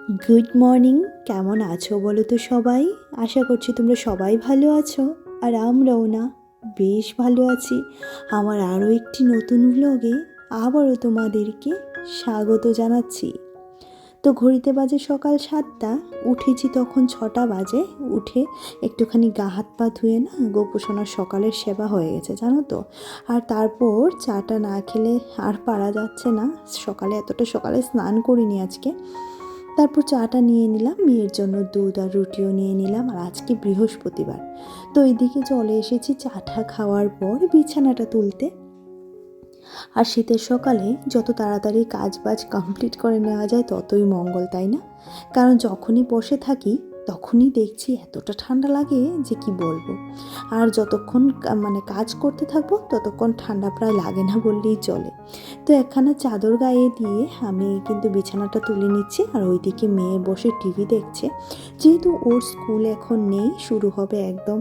Good morning. কেমন আছো বলো তো সবাই? আশা করছি তোমরা সবাই ভালো আছো, আর আমরাও না বেশ ভালো আছি। আমার আরও একটি নতুন ব্লগে আবারও তোমাদেরকে স্বাগত জানাচ্ছি। তো ঘড়িতে বাজে সকাল 7টা, উঠেছি তখন 6টা বাজে। উঠে একটুখানি গা হাত পা ধুয়ে না গোপুসোনার সকালের সেবা হয়ে গেছে জানো তো। আর তারপর চাটা না খেলে আর পারা যাচ্ছে না, সকালে এতটা সকালে স্নান করিনি আজকে। তারপর চাটা নিয়ে নিলাম, মেয়ের জন্য দুধ আর রুটিও নিয়ে নিলাম, আর আজকে বৃহস্পতিবার। তো এইদিকে চলে এসেছি চাটা খাওয়ার পর বিছানাটা তুলতে। আর শীতের সকালে যত তাড়াতাড়ি কাজ বাজ কমপ্লিট করে নেওয়া যায় ততই মঙ্গল, তাই না? কারণ যখনই বসে থাকি তখনই দেখছি এতটা ঠান্ডা লাগে যে কি বলবো। আর যতক্ষণ কাজ করতে থাকবো ততক্ষণ ঠান্ডা প্রায় লাগে না বললেই চলে। তো একখানা চাদর গায়ে দিয়ে আমি কিন্তু বিছানাটা তুলে নিচ্ছি, আর ওইদিকে মেয়ে বসে টিভি দেখছে। যেহেতু ওর স্কুল এখন নেই, শুরু হবে একদম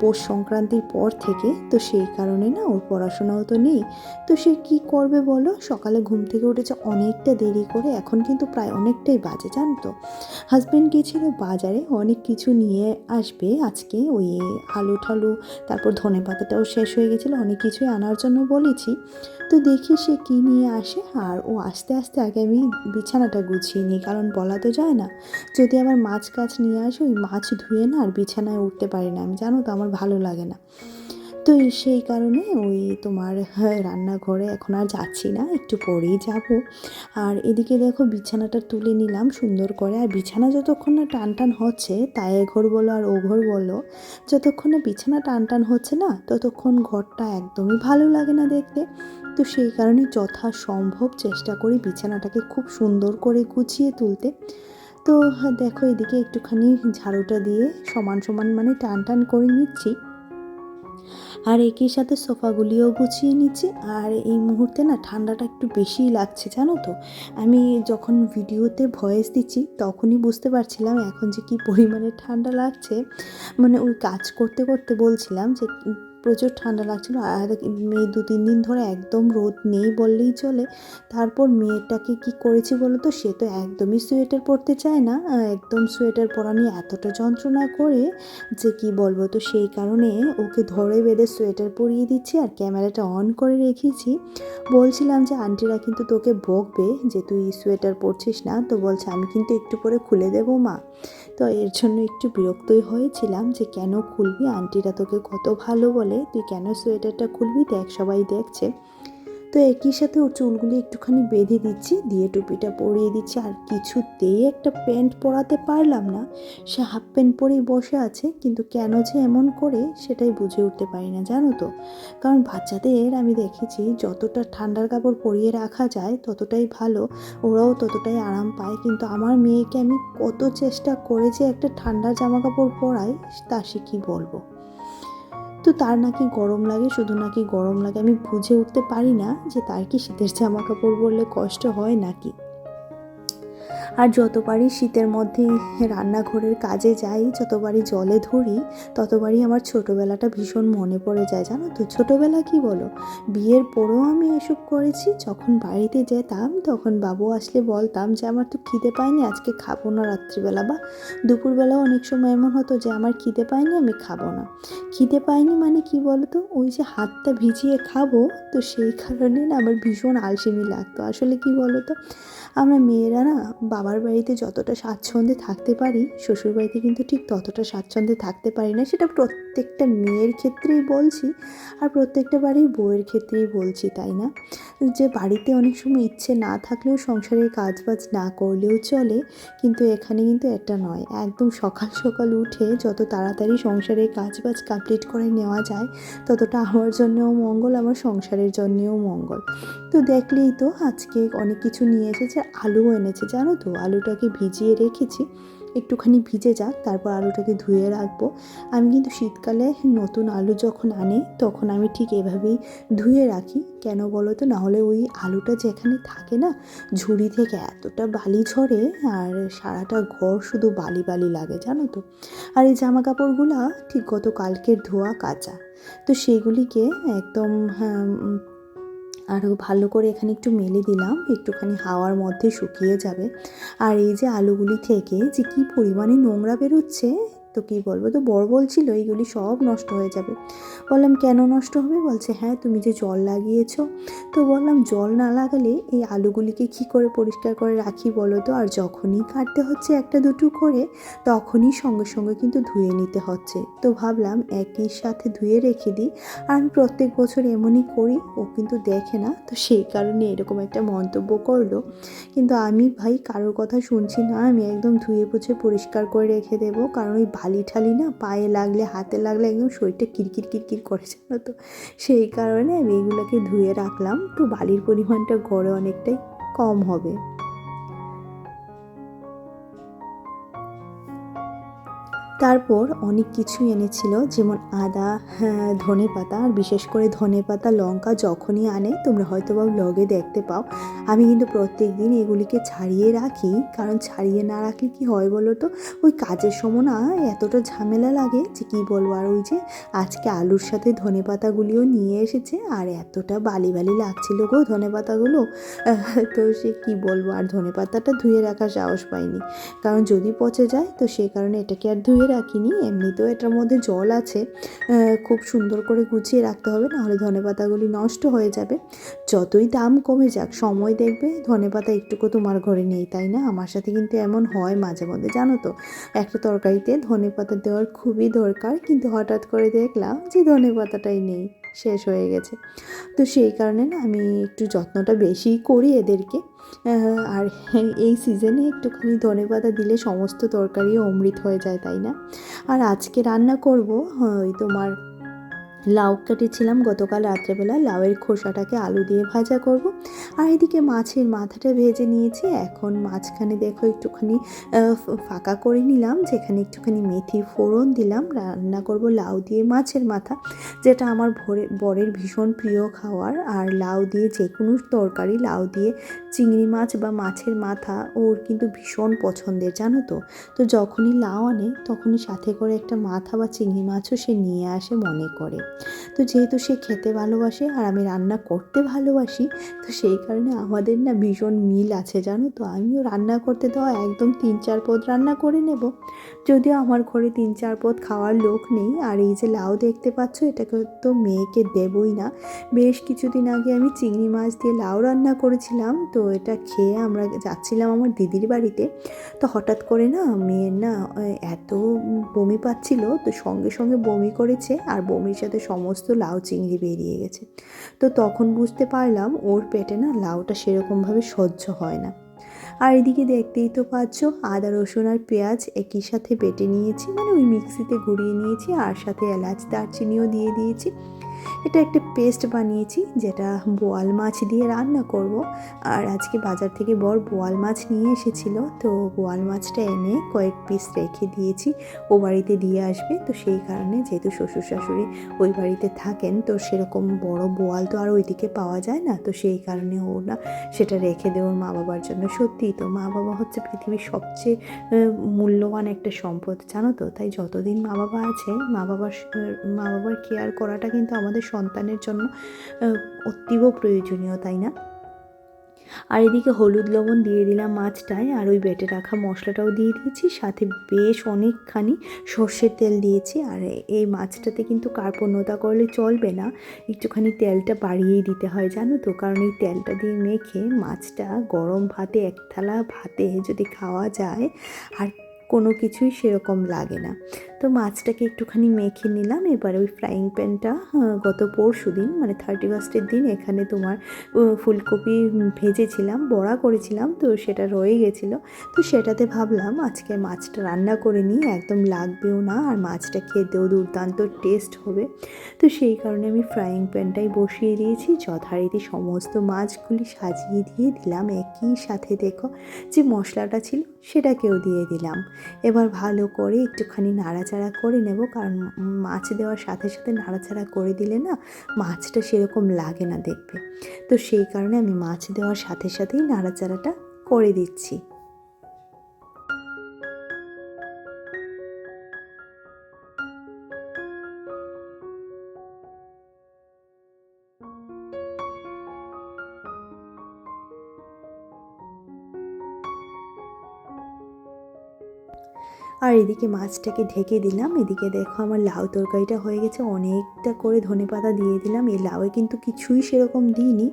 পৌষ সংক্রান্তির পর থেকে, তো সেই কারণে না ওর পড়াশোনাও তো নেই। তো সে কি করবে বলো, সকালে ঘুম থেকে উঠেছে অনেকটা দেরি করে, এখন কিন্তু প্রায় অনেকটাই বাজে জানো তো। হাজব্যান্ড গিয়েছিল বাজারে, অনেক কিছু নিয়ে আসবে আজকে, ওই আলু ঠালু, তারপর ধনে পাতাটাও শেষ হয়ে গেছিলো, অনেক কিছুই আনার জন্য বলেছি। তো দেখি সে কী নিয়ে আসে, আর ও আস্তে আস্তে আগে আমি বিছানাটা গুছিয়ে নিই, কারণ বলা তো যায় না। যদি আবার মাছ কাছ নিয়ে আসে, ওই মাছ ধুয়ে না আর বিছানায় উঠতে পারি না আমি, জানো তো আমার ভালো লাগে না। তো সেই কারণে ওই তোমার রান্নাঘরে এখন আর যাচ্ছি না, একটু পরেই যাব। আর এদিকে দেখো বিছানাটা তুলে নিলাম সুন্দর করে, আর বিছানা যতক্ষণ না টান টান হচ্ছে, তাই এ ঘর বলো আর ও ঘর বলো, যতক্ষণ না বিছানা টান টান হচ্ছে না ততক্ষণ ঘরটা একদমই ভালো লাগে না দেখতে। তো সেই কারণে যথাসম্ভব চেষ্টা করি বিছানাটাকে খুব সুন্দর করে গুছিয়ে তুলতে। তো দেখো এদিকে একটুখানি ঝাড়ুটা দিয়ে সমান সমান টান টান করে নিচ্ছি, আর একই সাথে সোফাগুলিও গুছিয়ে নিচ্ছি। আর এই মুহূর্তে না ঠান্ডাটা একটু বেশিই লাগছে জানো তো। আমি যখন ভিডিওতে ভয়েস দিচ্ছি তখনই বুঝতে পারছিলাম এখন যে কি পরিমাণে ঠান্ডা লাগছে। ওই কাজ করতে করতে বলছিলাম যে প্রচুর ঠান্ডা লাগছিল। আর মেয়ে 2-3 দিন ধরে একদম রোদ নেই বললেই চলে। তারপর মেয়েটাকে কি করেছি বলো তো, সে তো একদমই সোয়েটার পরতে চায় না, একদম সোয়েটার পরা নিয়ে এতটা যন্ত্রণা করে যে কি বলবো। তো সেই কারণে ওকে ধরে বেঁধে সোয়েটার পরিয়ে দিচ্ছি, আর ক্যামেরাটা অন করে রেখেছি। বলছিলাম যে আন্টিরা কিন্তু তোকে বকবে যে তুই সোয়েটার পরছিস না, তো বলছে আমি কিন্তু একটু পরে খুলে দেবো মা। তো এর জন্য একটু বিরক্তই হয়েছিলাম যে কেন খুলবি, আন্টিরা তোকে কত ভালো বলে, তুই কেন সোয়েটারটা খুলবি, দেখ সবাই দেখছে। তো একই সাথে ওর চুলগুলি একটুখানি বেঁধে দিচ্ছি, দিয়ে টুপিটা পরিয়ে দিচ্ছি। আর কিছুতেই একটা প্যান্ট পরাতে পারলাম না, সে হাফ প্যান্ট পরেই বসে আছে, কিন্তু কেন যে এমন করে সেটাই বুঝে উঠতে পারি না জানো তো। কারণ বাচ্চাদের আমি দেখেছি যতটা ঠান্ডার কাপড় পরিয়ে রাখা যায় ততটাই ভালো, ওরাও ততটাই আরাম পায়। কিন্তু আমার মেয়েকে আমি কত চেষ্টা করেছি একটা ঠান্ডার জামা কাপড় পরাই, তা সে কী বলবো। তো তার নাকি গরম লাগে, শুধু নাকি গরম লাগে, আমি বুঝে উঠতে পারি না যে তার কি শীতের জামা কাপড় পরলে কষ্ট হয় নাকি। আর যতবারই শীতের মধ্যে রান্নাঘরের কাজে যাই, যতবারই জলে ধরি, ততবারই আমার ছোটোবেলাটা ভীষণ মনে পড়ে যায় জানো তো। ছোটোবেলা কি বলো, বিয়ের পরেও আমি এসব করেছি। যখন বাড়িতে যেতাম তখন বাবু আসলে বলতাম যে আমার তো খিদে পায়নি, আজকে খাবো না রাত্রিবেলা, বা দুপুরবেলাও অনেক সময় এমন হতো যে আমার খিদে পায়নি, আমি খাবো না। খিদে পায়নি মানে কি বলতো, ওই যে হাতটা ভিজিয়ে খাবো, তো সেই কারণে না আমার ভীষণ আলসেমি লাগতো। আসলে কি বলতো, আমরা মেয়েরা না বাবার বাড়িতে যতটা স্বাচ্ছন্দ্যে থাকতে পারি, শ্বশুর বাড়িতে কিন্তু ঠিক ততটা স্বাচ্ছন্দ্যে থাকতে পারি না। সেটা প্রত্যেকটা মেয়ের ক্ষেত্রেই বলছি, আর প্রত্যেকটা বাড়ির বউয়ের ক্ষেত্রেই বলছি, তাই না? যে বাড়িতে অনেক সময় ইচ্ছে না থাকলেও সংসারের কাজ বাজ না করলেও চলে, কিন্তু এখানে কিন্তু এটা নয়। একদম সকাল সকাল উঠে যত তাড়াতাড়ি সংসারের কাজ বাজ কমপ্লিট করে নেওয়া যায় ততটা আমার জন্যেও মঙ্গল, আমার সংসারের জন্যেও মঙ্গল। তো দেখলেই তো আজকে অনেক কিছু নিয়ে এসেছে, আলুও এনেছে জানো তো। আলুটাকে ভিজিয়ে রেখেছি, একটুখানি ভিজে যাক, তারপর আলুটাকে ধুয়ে রাখবো। আমি কিন্তু শীতকালে নতুন আলু যখন আনে তখন আমি ঠিক এভাবেই ধুয়ে রাখি। কেন বলো তো, নাহলে ওই আলুটা যেখানে থাকে না, ঝুড়ি থেকে এতটা বালি ঝরে, আর সারাটা ঘর শুধু বালি বালি লাগে জানো তো। আর এই জামা কাপড়গুলো ঠিক গত কালকের ধোয়া কাচা, তো সেগুলিকে একদম আরও ভালো করে এখানে একটু মেলে দিলাম, একটুখানি হাওয়ার মধ্যে শুকিয়ে যাবে। আর এই যে আলুগুলি থেকে যে কী পরিমাণে নোংরা বেরোচ্ছে, তো কী বলবো, তো বর বলছিল এইগুলি সব নষ্ট হয়ে যাবে। বললাম কেন নষ্ট হবে? বলছে হ্যাঁ তুমি যে জল লাগিয়েছো। তো বললাম জল না লাগালে এই আলুগুলিকে কী করে পরিষ্কার করে রাখি বলো তো? আর যখনই কাটতে হচ্ছে একটা দুটো করে, তখনই সঙ্গে সঙ্গে কিন্তু ধুয়ে নিতে হচ্ছে। তো ভাবলাম একই সাথে ধুয়ে রেখে দিই। আর আমি প্রত্যেক বছর এমনই করি, ও কিন্তু দেখে না, তো সেই কারণে এরকম একটা মন্তব্য করলো। কিন্তু আমি ভাই কারোর কথা শুনছি না, আমি একদম ধুয়ে মুছে পরিষ্কার করে রেখে দেবো। কারণ ওই বালি ঠালি না পায়ে লাগলে হাতে লাগলে একদম শরীরটা কিরকির কিরকির করে, জানো তো। সেই কারণে আমি এগুলোকে ধুয়ে রাখলাম, তো বালির পরিমাণটা ঘরে অনেকটাই কম হবে। তারপর অনেক কিছুই এনেছিল, যেমন আদা, হ্যাঁ, ধনেপাতা, আর বিশেষ করে ধনেপাতা লঙ্কা যখনই আনে তোমরা হয়তো বা ব্লগে দেখতে পাও, আমি কিন্তু প্রত্যেক দিন এগুলিকে ছাড়িয়ে রাখি। কারণ ছাড়িয়ে না রাখলে কি হয় বলো তো, ওই কাজের সময় না এতটা ঝামেলা লাগে যে কী বলবো। আর ওই যে আজকে আলুর সাথে ধনেপাতাগুলিও নিয়ে এসেছে, আর এতটা বালি বালি লাগছিল গো ধনেপাতাগুলো, তো সে কী বলবো। আর ধনেপাতাটা ধুয়ে রাখার সাহস পাইনি, কারণ যদি পচে যায়, তো সেই কারণে এটাকে আর ধুয়ে রাখিনি। এমনিতেও এটার মধ্যে জল আছে, খুব সুন্দর করে গুছিয়ে রাখতে হবে, নাহলে ধনেপাতাগুলি নষ্ট হয়ে যাবে। যতই দাম কমে যাক, সময় দেখবে ধনেপাতা একটুকু তোমার ঘরে নেই, তাই না? আমার সাথে কিন্তু এমন হয় মাঝে মধ্যে, জানো তো। একটা তরকারিতে ধনেপাতা দেওয়ার খুবই দরকার, কিন্তু হঠাৎ করে দেখলাম যে ধনেপাতাটাই নেই, শেষ হয়ে গেছে। তো সেই কারণে না আমি একটু যত্নটা বেশিই করি এদেরকে। আর এই সিজনে একটুখানি ধনেপাতা দিলে সমস্ত তরকারি অমৃত হয়ে যায়, তাই না? আর আজকে রান্না করব ওই তোমার লাউ কেটেছিলাম গতকাল রাত্রেবেলা, লাউয়ের খোসাটাকে আলু দিয়ে ভাজা করব। আর এদিকে মাছের মাথাটা ভেজে নিয়েছি। এখন মাঝখানে দেখো একটুখানি ফাঁকা করে নিলাম, যেখানে একটুখানি মেথি ফোড়ন দিলাম। রান্না করব লাউ দিয়ে মাছের মাথা, যেটা আমার বরের ভীষণ প্রিয় খাওয়ার। আর লাউ দিয়ে যে কোনো তরকারি, লাউ দিয়ে চিংড়ি মাছ বা মাছের মাথা ওর কিন্তু ভীষণ পছন্দের, জানো তো। তো যখনই লাউ আনে তখনই সাথে করে একটা মাথা বা চিংড়ি মাছও সে নিয়ে আসে মনে করে। তো যেহেতু সে খেতে ভালোবাসে আর আমি রান্না করতে ভালোবাসি, তো সেই কারণে আমাদের না ভীষণ মিল আছে, জানো তো। আমিও রান্না করতে দেওয়া একদম 3-4 পদ রান্না করে নেব, যদিও আমার ঘরে 3-4 পদ খাওয়ার লোক নেই। আর এই যে লাউ দেখতে পাচ্ছ, এটাকে তো মেয়েকে দেবই না। বেশ কিছুদিন আগে আমি চিংড়ি মাছ দিয়ে লাউ রান্না করেছিলাম, তো এটা খেয়ে আমরা যাচ্ছিলাম আমার দিদির বাড়িতে। তো হঠাৎ করে না মেয়ের না এত বমি পাচ্ছিল, তো সঙ্গে সঙ্গে বমি করেছে, আর বমির সাথে সমস্ত লাউ চিংড়ি বেরিয়ে গেছে। তো তখন বুঝতে পারলাম ওর পেটে না লাউটা সেরকমভাবে সহ্য হয় না। আর এদিকে দেখতেই তো পাচ্ছ, আদা রসুন আর পেঁয়াজ একই সাথে বেটে নিয়েছি, মানে ওই মিক্সিতে ঘুরিয়ে নিয়েছি, আর সাথে এলাচ দারচিনিও দিয়ে দিয়েছি। এটা একটা পেস্ট বানিয়েছি, যেটা বোয়াল মাছ দিয়ে রান্না করব। আর আজকে বাজার থেকে বর বোয়াল মাছ নিয়ে এসেছিল, তো বোয়াল মাছটা এনে কয়েক পিস রেখে দিয়েছি, ও বাড়িতে দিয়ে আসবে। তো সেই কারণে যেহেতু শ্বশুর শাশুড়ি ওই বাড়িতে থাকেন, তো সেরকম বড় বোয়াল তো আর ওইদিকে পাওয়া যায় না, তো সেই কারণে ও না সেটা রেখে দেয় ওর মা বাবার জন্য। সত্যিই তো, মা বাবা হচ্ছে পৃথিবীর সবচেয়ে মূল্যবান একটা সম্পদ, জানো তো। তাই যতদিন মা বাবা আছে, মা বাবার কেয়ার করাটা কিন্তু আমাদের সন্তানের জন্য অতীব প্রয়োজনীয়, তাই না? আর এদিকে হলুদ লবণ দিয়ে দিলাম মাছটায়, আর ওই বেটে রাখা মশলাটাও দিয়ে দিয়েছি, সাথে বেশ অনেকখানি সর্ষের তেল দিয়েছি। আর এই মাছটাতে কিন্তু কার্পণ্যতা করলে চলবে না, একটুখানি তেলটা বাড়িয়েই দিতে হয়, জানো তো। কারণ এই তেলটা দিয়ে মেখে মাছটা গরম ভাতে, এক থালা ভাতে যদি খাওয়া যায়, আর কোনো কিছুই সেরকম লাগে না। তো মাছটাকে একটুখানি মেখে নিলাম। এবার ওই ফ্রাইং প্যানটা গত পরশু দিন, মানে 31st দিন, এখানে তোমার ফুলকপি ভেজেছিলাম, বড়া করেছিলাম, তো সেটা রয়ে গেছিলো। তো সেটাতে ভাবলাম আজকে মাছটা রান্না করে নিই, একদম লাগবেও না, আর মাছটা খেতেও দুর্দান্ত টেস্ট হবে। তো সেই কারণে আমি ফ্রাইং প্যানটাই বসিয়ে দিয়েছি, যথারীতি সমস্ত মাছগুলি সাজিয়ে দিয়ে দিলাম। একই সাথে দেখো যে মশলাটা ছিল সেটাকেও দিয়ে দিলাম। এবার ভালো করে একটুখানি নাড়াচাড়া করে নেব, কারণ মাছ দেওয়ার সাথে সাথে নাড়াচাড়া করে দিলে না মাছটা সেরকম লাগে না দেখবে। তো সেই কারণে আমি মাছ দেওয়ার সাথে সাথেই নাড়াচাড়াটা করে দিচ্ছি। আর এদিকে মাছটাকে ঢেকে দিলাম। এদিকে দেখো আমার লাউ তরকারিটা হয়ে গেছে, অনেকটা করে ধনেপাতা দিয়ে দিলাম। এই লাউয়ে কিন্তু কিছুই সেরকম দিইনি,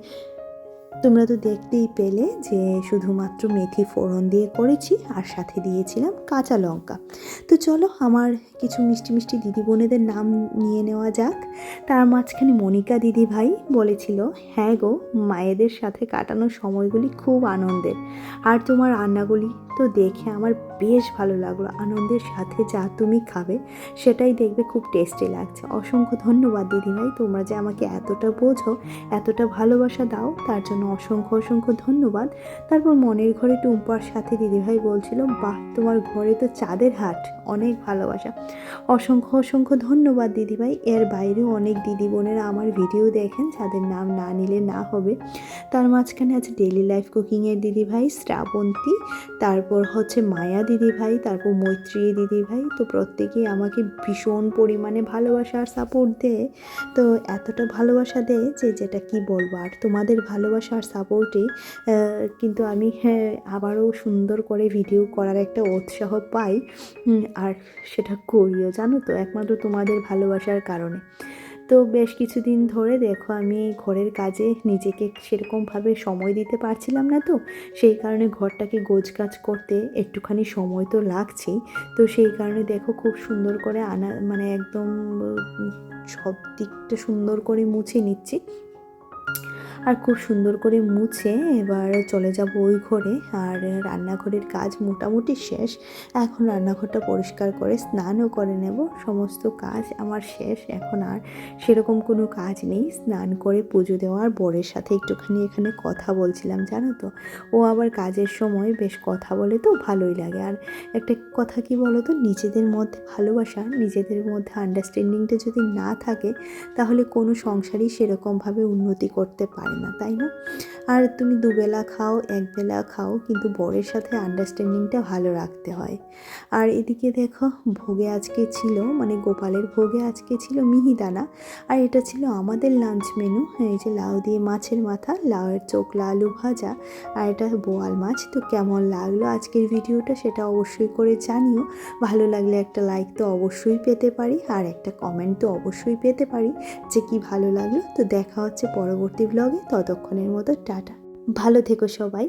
তোমরা তো দেখতেই পেলে যে শুধুমাত্র মেথি ফোড়ন দিয়ে করেছি আর সাথে দিয়েছিলাম কাঁচা লঙ্কা। তো চলো আমার কিছু মিষ্টি মিষ্টি দিদি বোনেদের নাম নিয়ে নেওয়া যাক। তার মাঝখানে মনিকা দিদি ভাই বলেছিল, হ্যাঁ গো, মায়েদের সাথে কাটানো সময়গুলি খুব আনন্দের, আর তোমার রান্নাগুলি তো দেখে আমার বেশ ভালো লাগলো। আনন্দের সাথে যা তুমি খাবে সেটাই দেখবে খুব টেস্টি লাগছে। অসংখ্য ধন্যবাদ দিদিভাই, তোমরা যে আমাকে এতটা বোঝো, এতটা ভালোবাসা দাও, তার জন্য অসংখ্য অসংখ্য ধন্যবাদ। তারপর মনের ঘরে টুম্পার সাথে দিদিভাই বলছিল, বাহ, তোমার ঘরে তো চাঁদের হাট, অনেক ভালোবাসা। অসংখ্য অসংখ্য ধন্যবাদ দিদিভাই। এর বাইরেও অনেক দিদি বোনেরা আমার ভিডিও দেখেন, যাদের নাম না নিলে না হবে। তার মাঝখানে আছে ডেইলি লাইফ কুকিংয়ের দিদিভাই শ্রাবন্তী, তারপর হচ্ছে মায়া দিদিভাই, তারপর মৈত্রী দিদিভাই। তো প্রত্যেকেই আমাকে ভীষণ পরিমাণে ভালোবাসা আর সাপোর্ট দেয়। তো এতটা ভালোবাসা দেয় যে যেটা কি বলবো। আর তোমাদের ভালোবাসা আর সাপোর্টে কিন্তু আমি আবারও সুন্দর করে ভিডিও করার একটা উৎসাহ পাই, আর সেটা করিও, জানো তো, একমাত্র তোমাদের ভালোবাসার কারণে। তো বেশ কিছুদিন ধরে দেখো আমি ঘরের কাজে নিজেকে সেরকমভাবে সময় দিতে পারছিলাম না, তো সেই কারণে ঘরটাকে গোছগাছ করতে একটুখানি সময় তো লাগছেই। তো সেই কারণে দেখো খুব সুন্দর করে মানে একদম সব দিকটা সুন্দর করে মুছে নিচ্ছি। আর খুব সুন্দর করে মুছে এবার চলে যাব ওই ঘরে। আর রান্নাঘরের কাজ মোটামুটি শেষ, এখন রান্নাঘরটা পরিষ্কার করে স্নানও করে নেব। সমস্ত কাজ আমার শেষ, এখন আর সেরকম কোনো কাজ নেই। স্নান করে পুজো দেওয়ার বরের সাথে একটুখানি এখানে কথা বলছিলাম, জানো তো, ও আবার কাজের সময় বেশ কথা বলে, তো ভালোই লাগে। আর একটা কথা কি বলো তো, নিজেদের মধ্যে ভালোবাসা, নিজেদের মধ্যে আন্ডারস্ট্যান্ডিংটা যদি না থাকে, তাহলে কোনো সংসারই সেরকমভাবে উন্নতি করতে পারে না, তাই না? আর তুমি দুবেলা খাও, একবেলা খাও, কিন্তু বরের সাথে আন্ডারস্ট্যান্ডিংটা ভালো রাখতে হয়। আর এদিকে দেখো ভোগে আজকে ছিল, মানে গোপালের ভোগে আজকে ছিল মিহিদানা, আর এটা ছিল আমাদের লাঞ্চ মেনু। এই যে লাউ দিয়ে মাছের মাথা, লাউয়ের চোখলা, আলু ভাজা, আর এটা বোয়াল মাছ। তো কেমন লাগলো আজকের ভিডিওটা সেটা অবশ্যই করে জানিও। ভালো লাগলে একটা লাইক তো অবশ্যই পেতে পারি, আর একটা কমেন্ট তো অবশ্যই পেতে পারি যে কি ভালো লাগলো। তো দেখা হচ্ছে পরবর্তী ব্লগে, ততক্ষণের মতো টাটা, ভালো থেকো সবাই।